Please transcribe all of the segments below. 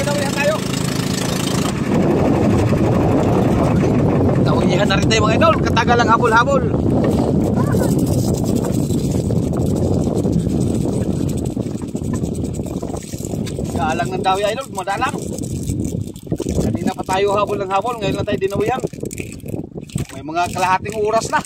magkadawihan tayo. Tawihan na rin tayo mga idol. Katagal ang habol-habol. Kaalang ng dawi idol, madalang. Kanina pa tayo habol ng habol, ngayon lang tayo dinawihan. May mga kalahating oras na.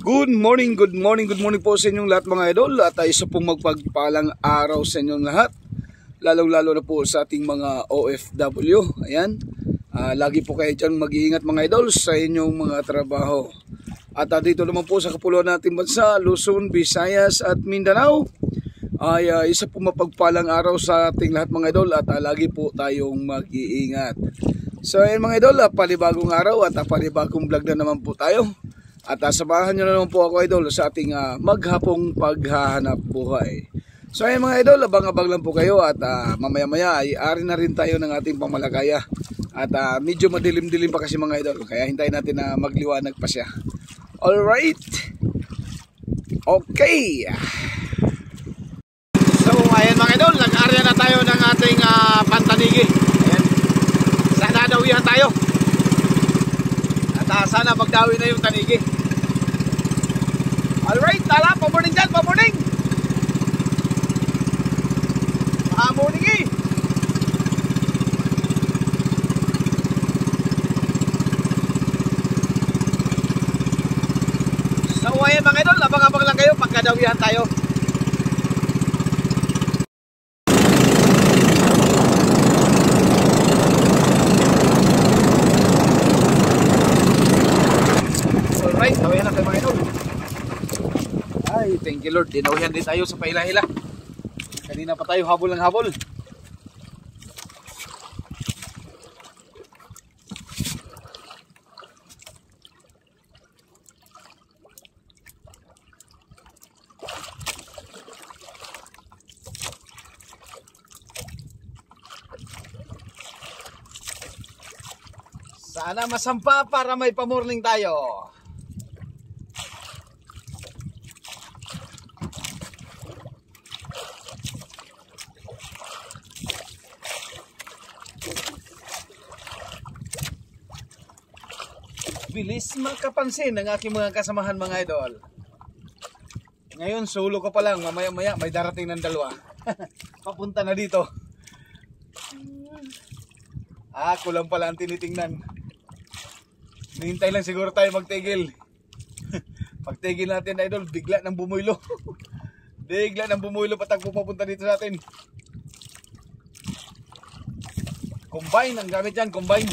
Good morning po sa inyong lahat mga idol. At isa pong magpagpalang araw sa inyong lahat. Lalong-lalo na po sa ating mga OFW. Ayan. Lagi po kayo dyan mag-iingat mga idol sa inyong mga trabaho. At dito naman po sa kapuluan nating bansa, Luzon, Visayas at Mindanao, ay isa po mapagpalang araw sa ating lahat mga idol. At lagi po tayong mag-iingat. So ayan mga idol, panibagong araw at panibagong vlog na naman po tayo. At samahan nyo na naman po ako idol sa ating maghapong paghahanap buhay. So ayun mga idol, abang-abang lang po kayo at mamaya-maya ay ari na rin tayo ng ating pamalakaya. At medyo madilim-dilim pa kasi mga idol, kaya hintayin natin na magliwanag pa siya. Alright. Okay. So ayun mga idol, nag-area na tayo ng ating pantanigi. Ayan. Sa dadawihan tayo. At sana magdawi na yung tanigi. Alright, tala, pa-morning dyan, pa-morning! Pa-morning eh! So ayan mga idol, abang-abang lang kayo pagkadawihan tayo. Alright, dawihan na kayo mga idol. Ay, thank you Lord, dinawihan din tayo sa paila-hila. Kanina pa tayo habol ng habol. Sana masampa para may pamorning tayo. Bilis makapansin ng aking mga kasamahan mga idol. Ngayon solo ko pa lang, mamaya-maya may darating ng dalawa. Papunta na dito. Ako lang pala ang tinitingnan. Nihintay lang siguro tayo magtigil. Pagtigil natin idol, bigla nang bumuylo. Bigla nang bumuylo patagpo papunta dito sa atin. Combine ang gamit yan, combine.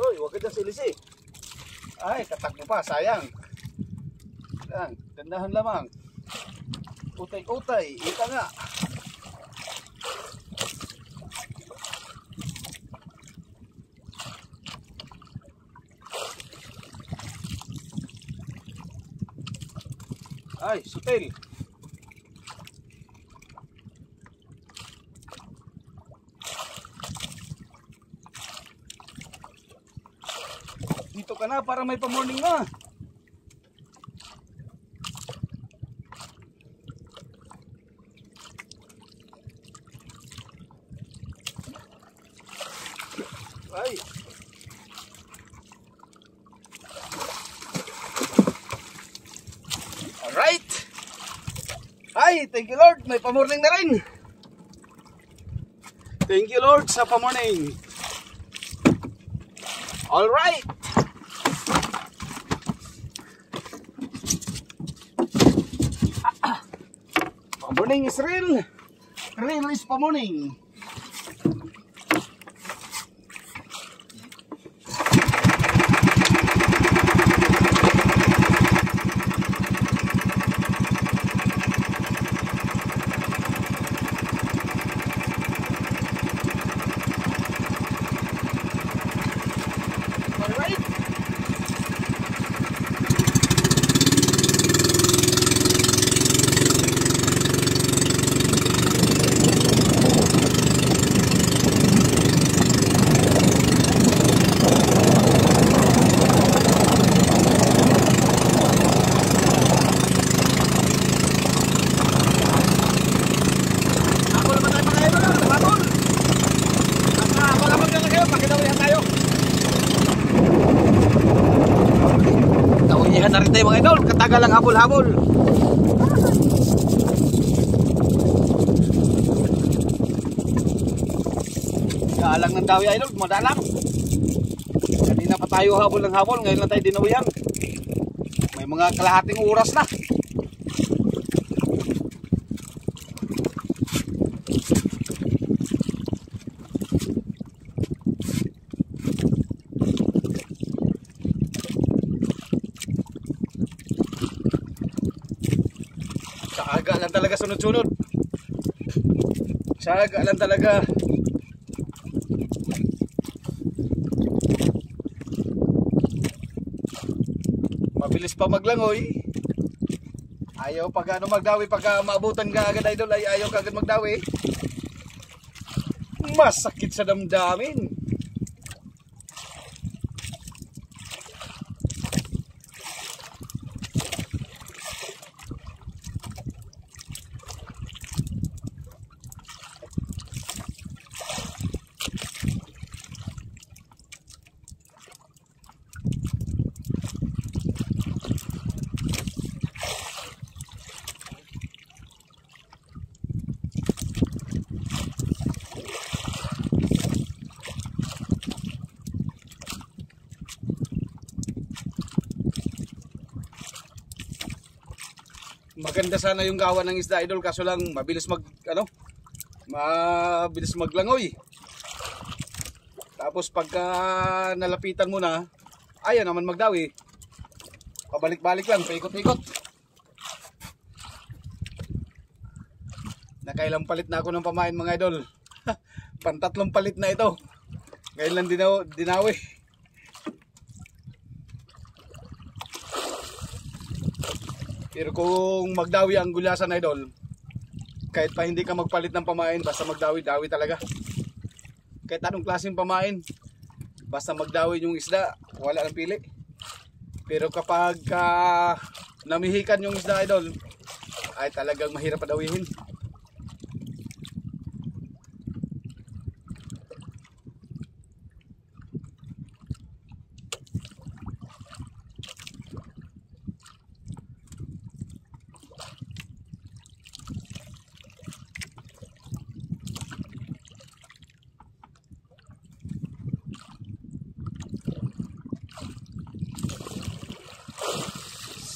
Uy, huwag ka dyan silisi. Ay, katakbo pa, sayang. Yan, dandahan lamang. Utay-utay, ika nga. Ay, sutil. Dito ka na para may pa-morning na. Ay. Alright. Ay, thank you Lord, may pa-morning na rin. Thank you Lord sa pa-morning. Alright. Pa-morning is real. Real is pa-morning. Dinawihan na rin tayo mga idol. Katagal lang habol-habol. Galang ng dawi idol, madalang. Kanina pa tayo habol ng habol, ngayon lang tayo dinawihan. May mga kalahating oras na. Saaga lang talaga sunod-sunod. Saaga lang talaga. Mabilis pa maglangoy. Ayaw pag ano magdawi, pag maabutan ka agad idol ay ayaw ka agad magdawi. Masakit sa damdamin. Maganda sana yung gawa ng isda idol, kaso lang mabilis mabilis maglangoy. Tapos pagka nalapitan mo na, ayaw naman magdawi. Pabalik-balik lang, paikot-ikot. Nakailang palit na ako ng pamain mga idol. Pantatlong palit na ito. Ngayon lang dinawi. Pero kung magdawi ang gulyasan idol, kahit pa hindi ka magpalit ng pamain, basta magdawi, dawi talaga. Kahit anong klaseng pamain, basta magdawi yung isda, wala nang pili. Pero kapag namihikan yung isda idol, ay talagang mahirap padawihin.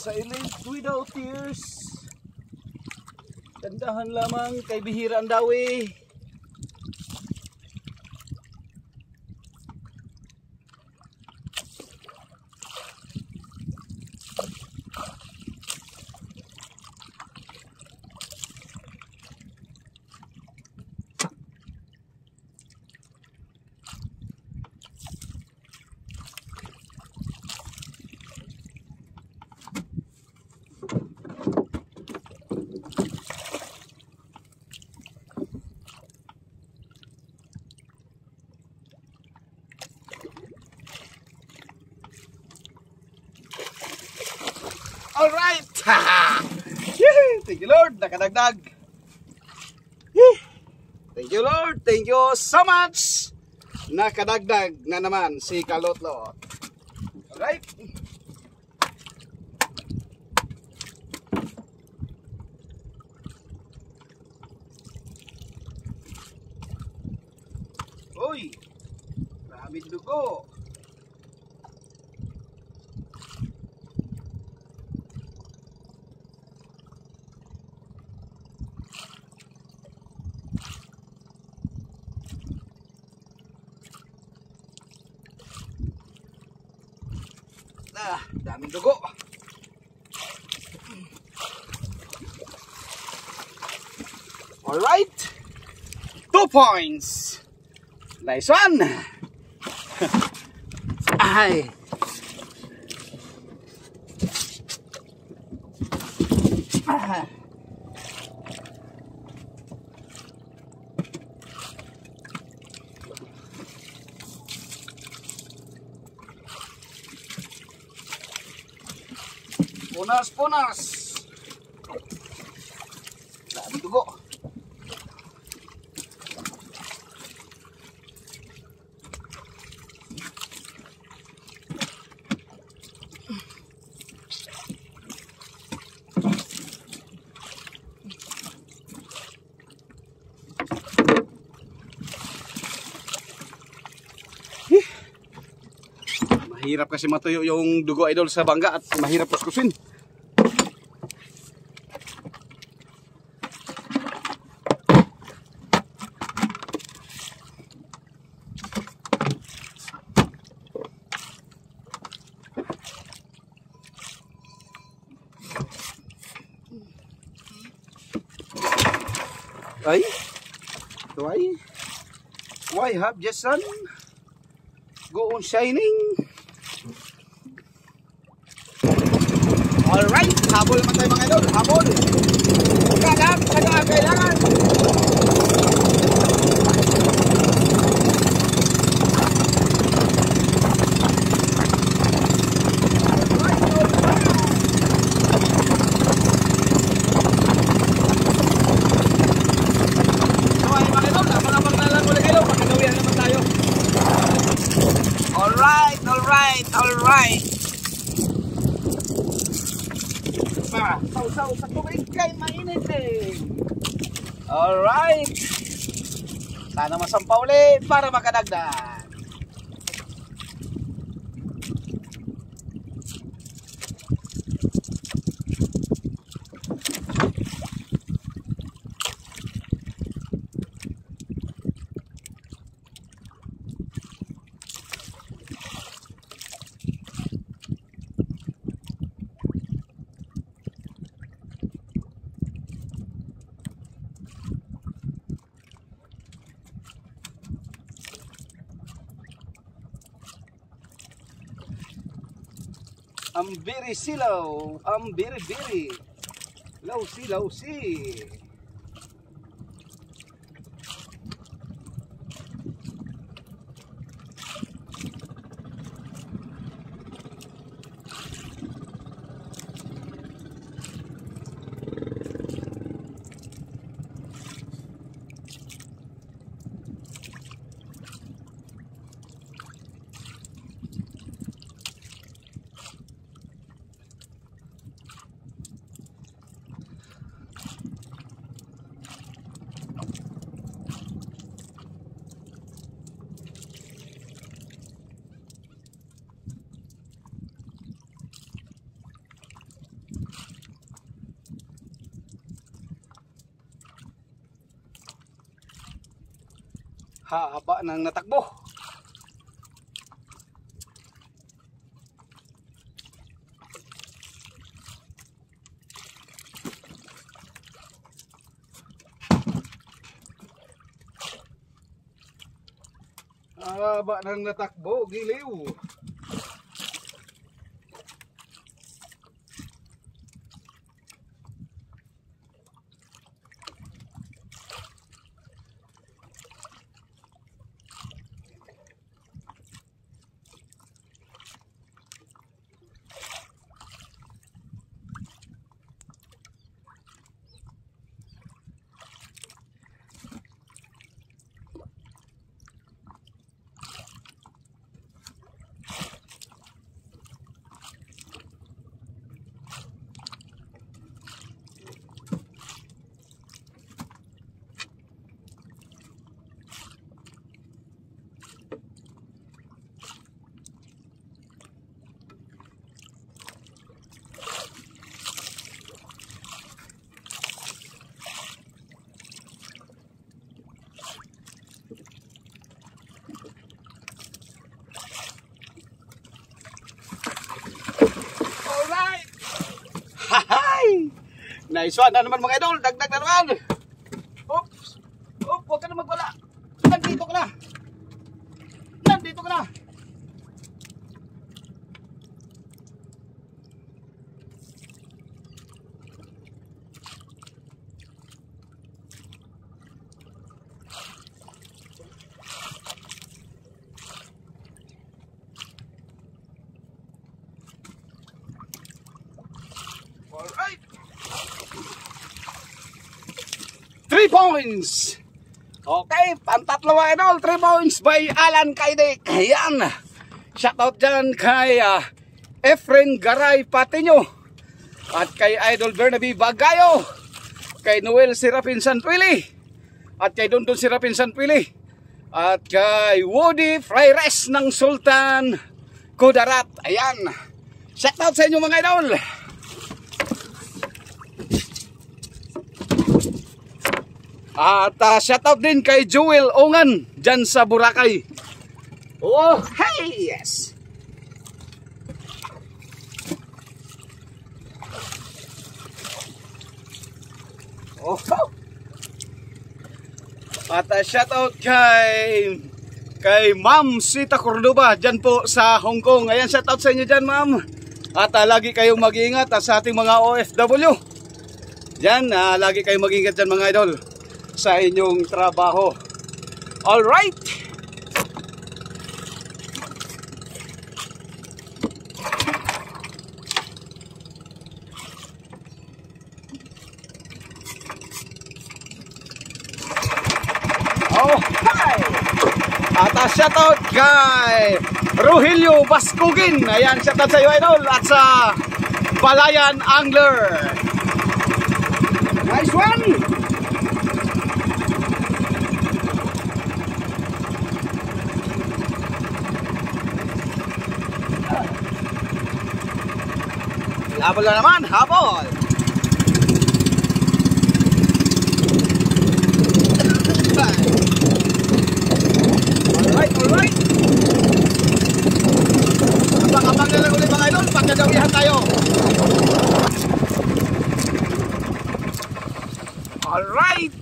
Silent without tears. Tandahan lamang kay bihira ang dawi. Alright! Thank you Lord, nakadagdag. Thank you Lord, thank you so much. Nakadagdag na naman si Kalotlot. Alright. Uy, maraming dugo. Daming dugo. Alright, 2 points. Nice one. Ay. Punas. Dami dugo. Mahirap kasi matuyo yung dugo idol sa bangga at mahirap kuskusin. Ay, why have just sun go on shining? Alright, habol naman tayo mga idol, habol. Kailangan. Alright. Sausaw sa tubig kay mainit eh. Alright. Sana masampaw ulit para makadagdag. I'm very silaw. I'm very lausi. Haba ng natakbo. Haba ng natakbo, giliw. Nice one na naman mga idol, dagdag na naman. Oops, huwag ka na magwala. Nandito ka na. Alright. 3 points. Okay, pantatlo mga idol. 3 points by Alan Kaidik. Ayan. Shoutout dyan kay Efren Garay Patinyo. At kay Idol Bernabe Bagayo. Kay Noel Serapin Santuili. At kay Dondon Serapin Santuili. At kay Woody Fraires ng Sultan Kudarat. Ayan. Shout out sa inyo mga idol. At shout out din kay Joel Ongan dyan sa Boracay. Oh, hey, yes. Oh, at shout out kay Ma'am Sita Cordoba dyan po sa Hong Kong. Ayan, shout out sa inyo dyan, ma'am. At lagi kayong mag-iingat sa ating mga OFW. Dyan, lagi kayong mag-iingat dyan mga idol sa inyong trabaho. Alright. Oh, hi. At shoutout kay Rogelio Bascugin. Ayan, shoutout sa iyo idol. At sa Balayan Angler. Nice one. Habol na naman, habol. Alright. Abang-abang na lang ulit mga idol, pagkadawihan tayo. Alright.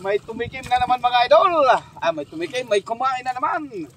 May tumikim na naman mga idol. May tumikim, may kumain na naman.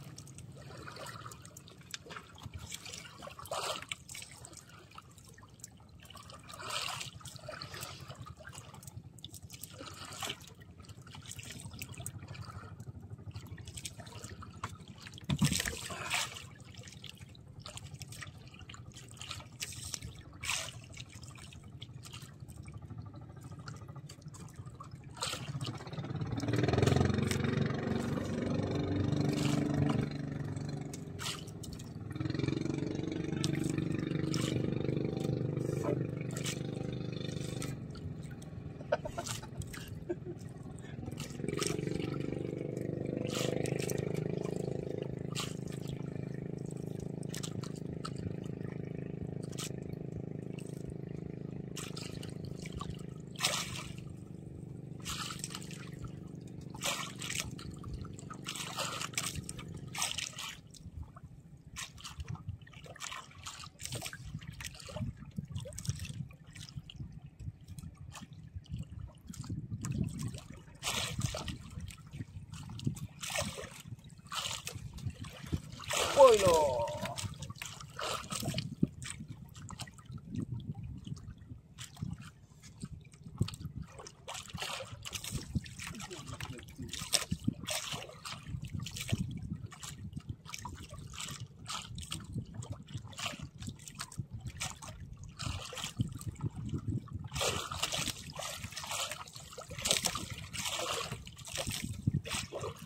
Pulo.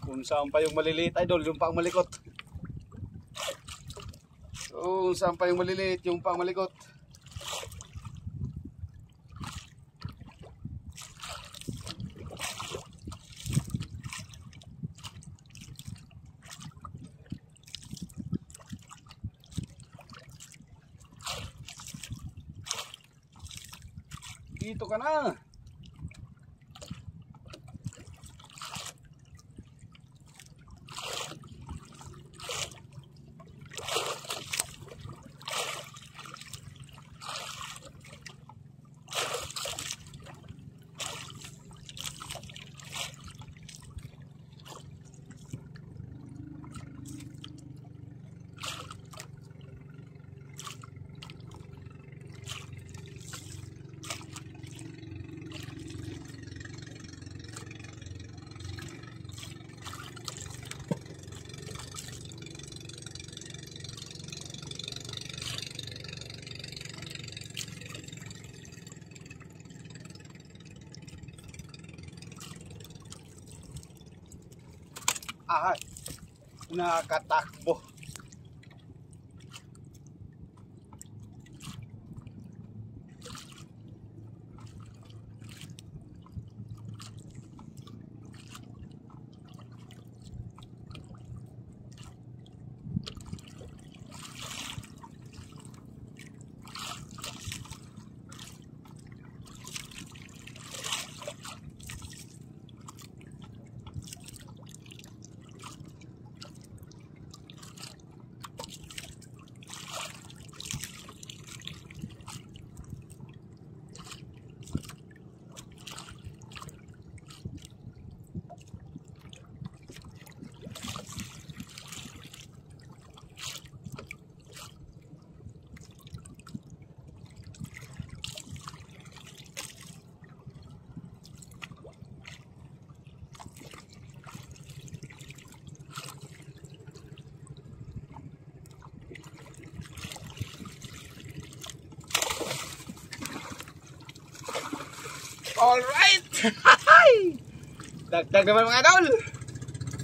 Kung saan pa yung maliliit idol, yung pang malikot. Kung saan pa yung maliliit, yung pang malikot. Dito ka na. Nakatakbo. Alright! Dagdag naman mga idol!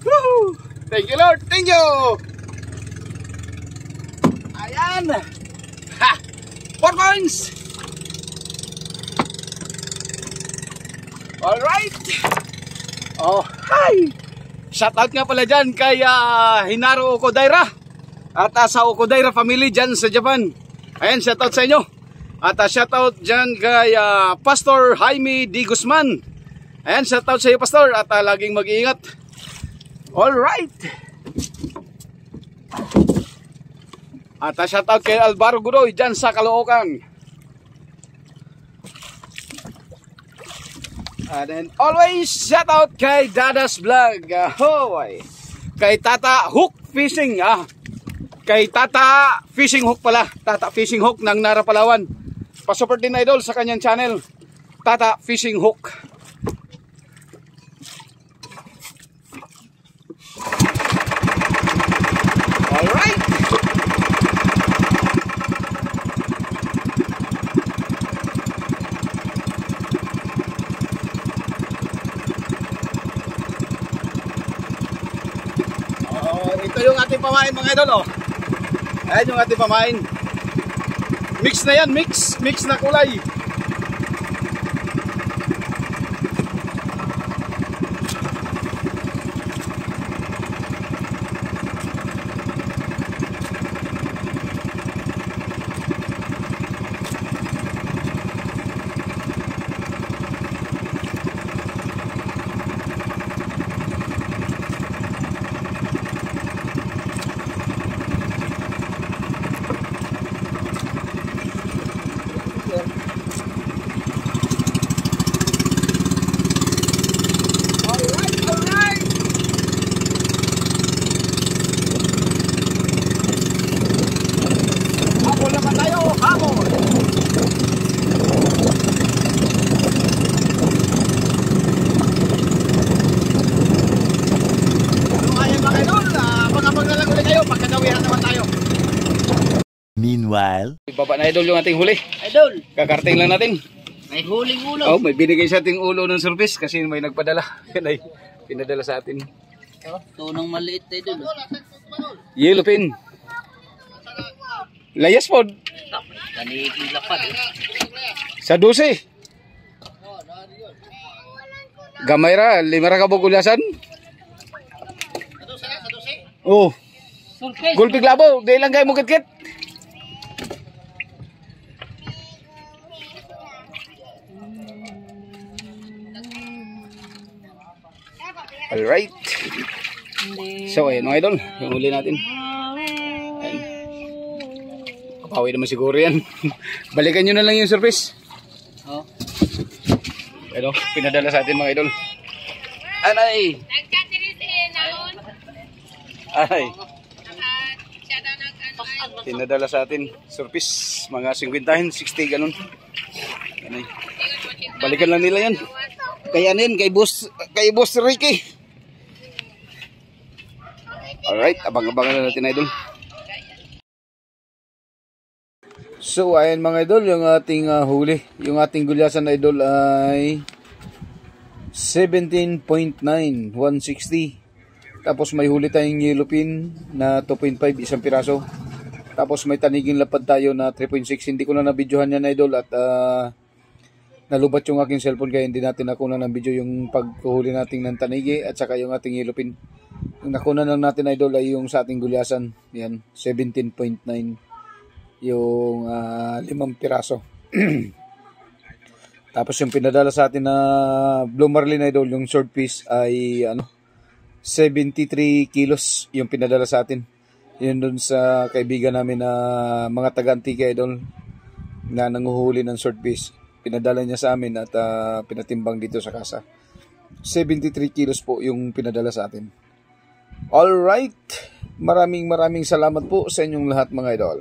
Woo! Thank you Lord! Thank you! Ayan! Ha! 4 points! Alright! Oh, hi! Shoutout nga pala dyan kay Hinaro Okodaira at sa Okodaira family dyan sa Japan. Ayan, shoutout sa inyo. At shoutout dyan kay Pastor Jaime D. Guzman. Ayan, shoutout sa iyo Pastor at laging mag-iingat. Alright! At shoutout kay Alvaro Guroy dyan sa Caloocan. And then always shoutout kay Dada's Vlog. Hoy! Kay Tata Hook Fishing. Kay Tata Fishing Hook pala. Tata Fishing Hook ng Nara, Palawan. Pa-support din idol sa kanyang channel. Tata Fishing Hook. Alright! Ito yung ating pamain mga idol. Ayan yung ating pamain. Mix na yan, mix na kulay. Meanwhile, Baba na idol yung ating huli. Idol, Kakarting lang natin. may huling ulo. Oh, may binigay sa ating ulo ng service kasi may nagpadala. Yan ay pinadala sa atin. Tunong maliit idol. Yellowfin. Layas po. Kanigilapad eh. Sa 12. Gamay ra, 5 ra ka bugulasan. Oh. Surprise. Gulpig labo, di lang kayo mo kitkit. Alright. So ayan mga idol, yung huli natin. Ayan. Kapawi naman siguro yan. Balikan nyo na lang yung service. Oh. Ano, pinadala sa atin mga idol. Anay! Ay! Pinadala sa atin service, mga 50, 60 ganun. Anay. Balikan lang nila yan. Kaya ano yun, kay Boss Ricky. Alright, abang-abangan na natin idol. So ayan mga idol, yung ating huli. Yung ating gulyasan idol ay 17.9, 160. Tapos may huli tayong yellowfin na 2.5, isang piraso. Tapos may taniging lapad tayo na 3.6. Hindi ko na na-videohan yan idol at nalubat yung aking cellphone kaya hindi natin nakuha ng video yung pagkuhuli natin ng tanigi at saka yung ating yellowfin. Yung nakuha lang natin idol ay yung sa ating gulyasan. Yan, 17.9 yung 5 piraso. Tapos yung pinadala sa atin na Blue Marlin idol, yung short piece ay 73 kilos yung pinadala sa atin. Yun dun sa kaibigan namin na mga taga-Antique idol na nanguhuli ng short piece. Pinadala niya sa amin at pinatimbang dito sa kasa. 73 kilos po yung pinadala sa atin. Alright, maraming salamat po sa inyong lahat mga idol.